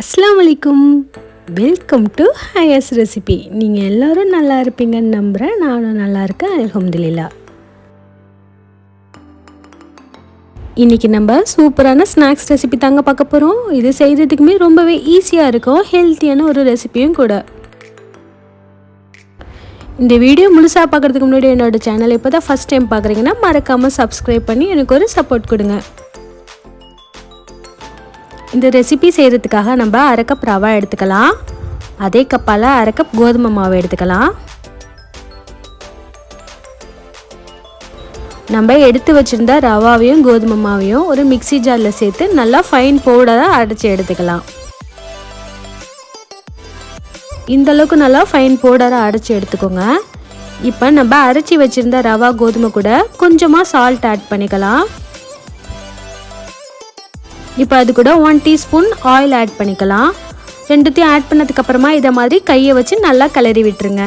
அஸ்ஸலாமு அலைக்கும். Welcome to Hiace recipe. நீங்கள் எல்லோரும் நல்லா இருப்பீங்கன்னு நம்புகிறேன். நானும் நல்லா இருக்கேன், அல்ஹம்துலில்லாஹ். இன்றைக்கி நம்ம சூப்பரான ஸ்நாக்ஸ் ரெசிபி தாங்க பார்க்க போகிறோம். இது செய்கிறதுக்குமே ரொம்பவே ஈஸியாக இருக்கும், ஹெல்த்தியான ஒரு ரெசிபியும் கூட. இந்த வீடியோ முழுசாக பார்க்குறதுக்கு முன்னாடி என்னோடய சேனலை இப்போ தான் ஃபஸ்ட் டைம் பார்க்குறீங்கன்னா மறக்காமல் சப்ஸ்கிரைப் பண்ணி எனக்கு ஒரு சப்போர்ட் கொடுங்க. இந்த ரெசிபி செய்கிறதுக்காக நம்ம அரை கப் ரவா எடுத்துக்கலாம். அதே கப்பால் அரை கப் கோதுமை மாவு எடுத்துக்கலாம். நம்ம எடுத்து வச்சுருந்த ரவாவையும் கோதுமை மாவையும் ஒரு மிக்சி ஜாரில் சேர்த்து நல்லா ஃபைன் பவுடராக அரைச்சி எடுத்துக்கலாம். இந்தளவுக்கு நல்லா ஃபைன் பவுடராக அரைச்சி எடுத்துக்கோங்க. இப்போ நம்ம அரைச்சி வச்சுருந்த ரவா கோதுமை கூட கொஞ்சமாக சால்ட் ஆட் பண்ணிக்கலாம். இப்போ அது கூட 1 டீஸ்பூன் ஆயில் ஆட் பண்ணிக்கலாம். ரெண்டுத்தையும் ஆட் பண்ணதுக்கப்புறமா இதை மாதிரி கையை வச்சு நல்லா கிளறி விட்டுருங்க.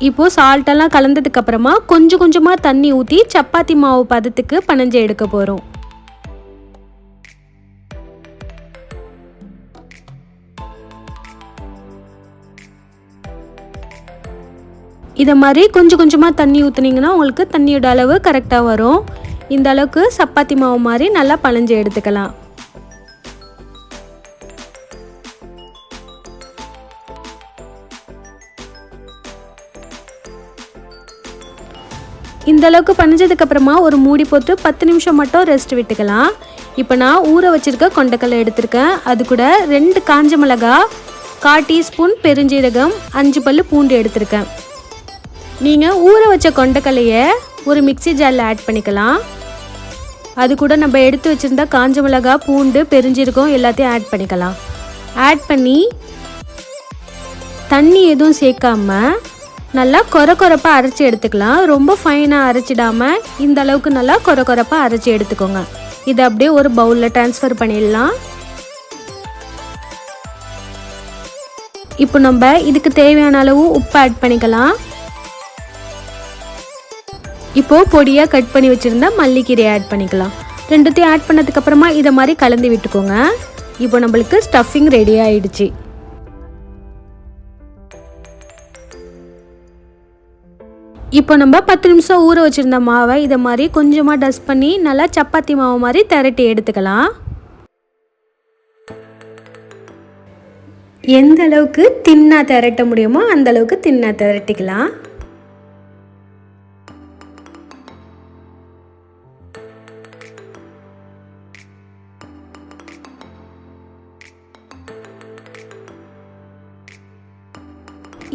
இப்போது சால்ட்டெல்லாம் கலந்ததுக்கப்புறமா கொஞ்சம் கொஞ்சமாக தண்ணி ஊற்றி சப்பாத்தி மாவு பதத்துக்கு பனஞ்சு எடுக்க போகிறோம். இதை மாதிரி கொஞ்சம் கொஞ்சமாக தண்ணி ஊற்றுனீங்கன்னா உங்களுக்கு தண்ணியோட அளவு கரெக்டாக வரும். இந்த அளவுக்கு சப்பாத்தி மாவு மாதிரி நல்லா பனஞ்சு எடுத்துக்கலாம். இந்த அளவுக்கு பனஞ்சதுக்கப்புறமா ஒரு மூடி போட்டு 10 நிமிஷம் மட்டும் ரெஸ்ட் விட்டுக்கலாம். இப்போ நான் ஊற வச்சுருக்க கொண்டைக்கடலை எடுத்திருக்கேன். அது கூட 2 காஞ்ச மிளகா, 1/4 டீஸ்பூன் பெருஞ்சீரகம், 5 பல்லு பூண்டு எடுத்திருக்கேன். நீங்கள் ஊற வச்ச கொண்டைக்கடலையை ஒரு மிக்சி ஜாரில் ஆட் பண்ணிக்கலாம். அது கூட நம்ம எடுத்து வச்சுருந்த காஞ்ச மிளகா, பூண்டு, பெருஞ்சீரகம் எல்லாத்தையும் ஆட் பண்ணிக்கலாம். ஆட் பண்ணி தண்ணி எதுவும் சேர்க்காம நல்லா கொரப்பாக அரைச்சி எடுத்துக்கலாம். ரொம்ப ஃபைனாக அரைச்சிடாமல் இந்த அளவுக்கு நல்லா கொரப்பாக அரைச்சி எடுத்துக்கோங்க. இதை அப்படியே ஒரு பவுலில் ட்ரான்ஸ்ஃபர் பண்ணிடலாம். இப்போ நம்ம இதுக்கு தேவையான அளவு உப்பு ஆட் பண்ணிக்கலாம். இப்போது பொடியாக கட் பண்ணி வச்சுருந்தா மல்லிக்கீரையை ஆட் பண்ணிக்கலாம். ரெண்டுத்தையும் ஆட் பண்ணதுக்கப்புறமா இதை மாதிரி கலந்து விட்டுக்கோங்க. இப்போ நம்மளுக்கு ஸ்டஃபிங் ரெடி ஆகிடுச்சு. இப்போ நம்ம 10 நிமிஷம் ஊற வச்சுருந்த மாவை இதை மாதிரி கொஞ்சமாக டஸ்ட் பண்ணி நல்லா சப்பாத்தி மாவு மாதிரி திரட்டி எடுத்துக்கலாம். எந்த அளவுக்கு தின்னா திரட்ட முடியுமோ அந்த அளவுக்கு தின்னா திரட்டிக்கலாம்.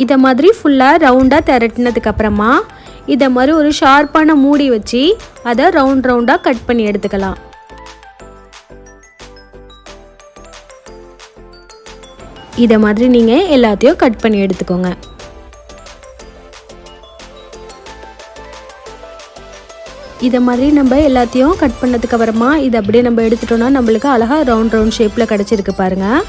இதை மாதிரி ஃபுல்லாக ரவுண்டாக திரட்டினதுக்கப்புறமா இதை மாதிரி ஒரு ஷார்ப்பான மூடி வச்சு அதை ரவுண்டாக கட் பண்ணி எடுத்துக்கலாம். இதை மாதிரி நீங்கள் எல்லாத்தையும் கட் பண்ணி எடுத்துக்கோங்க. இதை மாதிரி நம்ம எல்லாத்தையும் கட் பண்ணதுக்கப்புறமா இதை அப்படியே நம்ம எடுத்துட்டோம்னா நம்மளுக்கு அழகாக ரவுண்ட் ஷேப்பில் கிடச்சிருக்கு பாருங்கள்.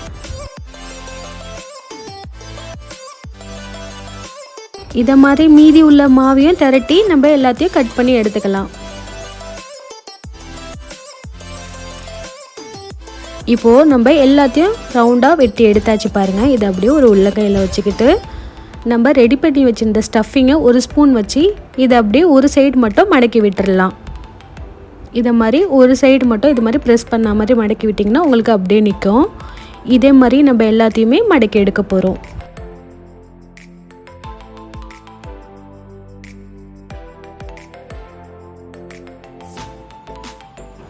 இதை மாதிரி மீதி உள்ள மாவையும் திரட்டி நம்ம எல்லாத்தையும் கட் பண்ணி எடுத்துக்கலாம். இப்போது நம்ம எல்லாத்தையும் ரவுண்டாக வெட்டி எடுத்தாச்சு பாருங்கள். இதை அப்படியே ஒரு உள்ளங்கையில் வச்சுக்கிட்டு நம்ம ரெடி பண்ணி வச்சுருந்த ஸ்டஃபிங்கை ஒரு ஸ்பூன் வச்சு இதை அப்படியே ஒரு சைடு மட்டும் மடக்கி விட்டுடலாம். இதை மாதிரி ஒரு சைடு மட்டும் இது மாதிரி ப்ரெஸ் பண்ண மாதிரி மடக்கி விட்டிங்கன்னா உங்களுக்கு அப்படியே நிற்கும். இதே மாதிரி நம்ம எல்லாத்தையுமே மடக்கி எடுக்க போகிறோம்.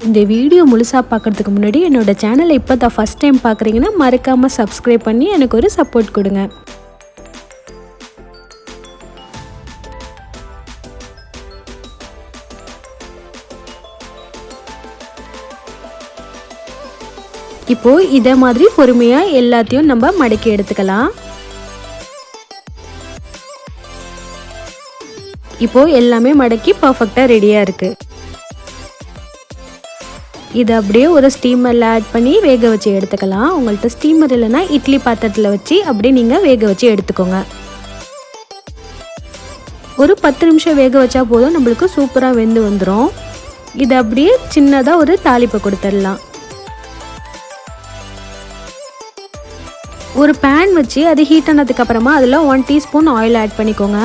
இந்த வீடியோ முழுசாக பார்க்குறதுக்கு முன்னாடி என்னோடய சேனலை இப்போ தான் ஃபஸ்ட் டைம் பார்க்குறீங்கன்னா மறக்காமல் சப்ஸ்கிரைப் பண்ணி எனக்கு ஒரு சப்போர்ட் கொடுங்க. இப்போது இதை மாதிரி பொறுமையாக எல்லாத்தையும் நம்ம மடக்கி எடுத்துக்கலாம். இப்போது எல்லாமே மடக்கி பர்ஃபெக்டாக ரெடியாக இருக்குது. இதை அப்படியே ஒரு ஸ்டீமரில் ஆட் பண்ணி வேக வச்சு எடுத்துக்கலாம். உங்கள்கிட்ட ஸ்டீமர் இல்லைன்னா இட்லி பாத்திரத்தில் வச்சு அப்படியே நீங்கள் வேக வச்சு எடுத்துக்கோங்க. ஒரு 10 நிமிஷம் வேக வச்சா போதும், நம்மளுக்கு சூப்பராக வெந்து வந்துடும். இதை அப்படியே சின்னதாக ஒரு தாளிப்பை கொடுத்துடலாம். ஒரு பேன் வச்சு அது ஹீட் ஆனதுக்கப்புறமா அதில் 1 டீஸ்பூன் ஆயில் ஆட் பண்ணிக்கோங்க.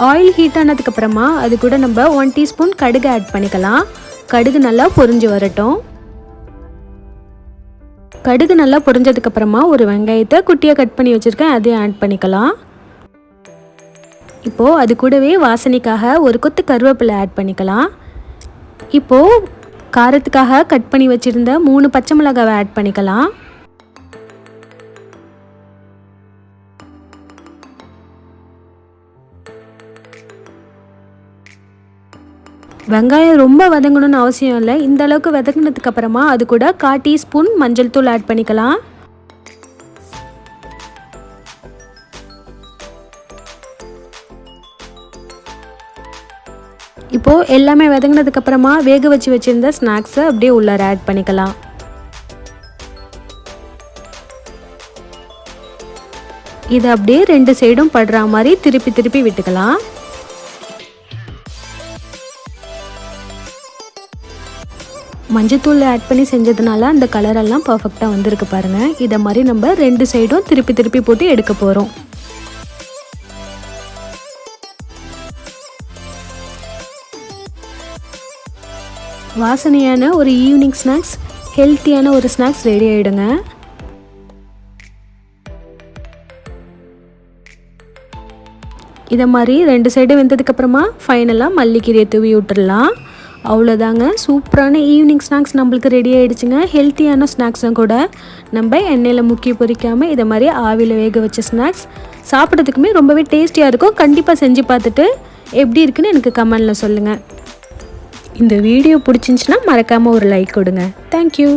ஆயில் ஹீட் ஆனதுக்கப்புறமா அது கூட நம்ம 1 டீஸ்பூன் கடுகு ஆட் பண்ணிக்கலாம். கடுகு நல்லா பொரிஞ்சு வரட்டும். கடுகு நல்லா பொரிஞ்சதுக்கப்புறமா ஒரு வெங்காயத்தை குட்டியாக கட் பண்ணி வச்சுருக்கேன், அதையும் ஆட் பண்ணிக்கலாம். இப்போது அது கூடவே வாசனைக்காக ஒரு கொத்து கருவேப்பிலை ஆட் பண்ணிக்கலாம். இப்போது காரத்துக்காக கட் பண்ணி வச்சுருந்த 3 பச்சை மிளகாவை ஆட் பண்ணிக்கலாம். வெங்காயம் ரொம்ப வதங்கணும்னு அவசியம் இல்லை. இந்த அளவுக்கு வதங்கினதுக்கப்புறமா அது கூட 1/4 டீஸ்பூன் மஞ்சள் தூள் ஆட் பண்ணிக்கலாம். இப்போது எல்லாமே வதங்கினதுக்கப்புறமா வேக வச்சு வச்சுருந்த ஸ்நாக்ஸை அப்படியே உள்ளார ஆட் பண்ணிக்கலாம். இதை அப்படியே 2 சைடும் படுற மாதிரி திருப்பி திருப்பி விட்டுக்கலாம். மஞ்சத்தூள் ஆட் பண்ணி செஞ்சதுனால அந்த கலரெல்லாம் பர்ஃபெக்டாக வந்திருக்கு பாருங்கள். இதை மாதிரி நம்ம 2 சைடும் திருப்பி திருப்பி போட்டு எடுக்க போகிறோம். வாசனையான ஒரு ஈவினிங் ஸ்நாக்ஸ், ஹெல்த்தியான ஒரு ஸ்நாக்ஸ் ரெடி ஆகிடுங்க. இதை மாதிரி 2 சைடு வெந்ததுக்கப்புறமா ஃபைனலாக மல்லிக்கீரையை தூவி விட்டுடலாம். அவ்வளோதாங்க, சூப்பரான ஈவினிங் ஸ்நாக்ஸ் நம்மளுக்கு ரெடி ஆகிடுச்சுங்க. ஹெல்த்தியான ஸ்நாக்ஸும் கூட. நம்ம எண்ணெயில் முக்கி பொரிக்காமல் இதை மாதிரி ஆவியில் வேக வச்ச ஸ்நாக்ஸ் சாப்பிட்றதுக்குமே ரொம்பவே டேஸ்டியாக இருக்கும். கண்டிப்பாக செஞ்சு பார்த்துட்டு எப்படி இருக்குன்னு எனக்கு கமெண்டில் சொல்லுங்கள். இந்த வீடியோ பிடிச்சிருந்துச்சுன்னா மறக்காமல் ஒரு லைக் கொடுங்க. தேங்க்யூ.